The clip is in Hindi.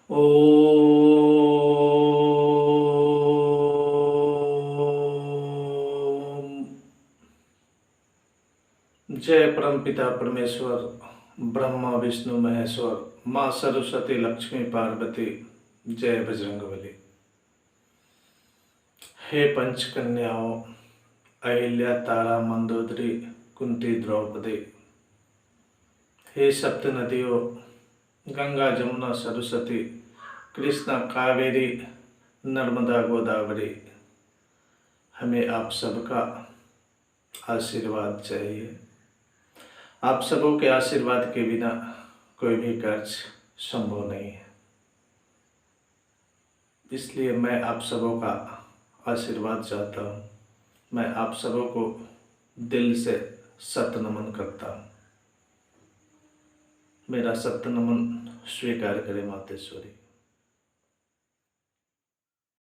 ओम। जय परमपिता परमेश्वर ब्रह्मा विष्णु महेश्वर, माँ सरस्वती लक्ष्मी पार्वती, जय बजरंगबली। हे पंचकन्याओं, अहिल्या तारा मंदोदरी कुंती द्रौपदी, हे सप्त नदियों गंगा जमुना सरस्वती कृष्णा कावेरी नर्मदा गोदावरी, हमें आप सबका आशीर्वाद चाहिए। आप सबों के आशीर्वाद के बिना कोई भी कार्य संभव नहीं है, इसलिए मैं आप सबों का आशीर्वाद चाहता हूँ। मैं आप सबों को दिल से सत नमन करता हूँ। मेरा सत्य नमन स्वीकार करें मातेश्वरी।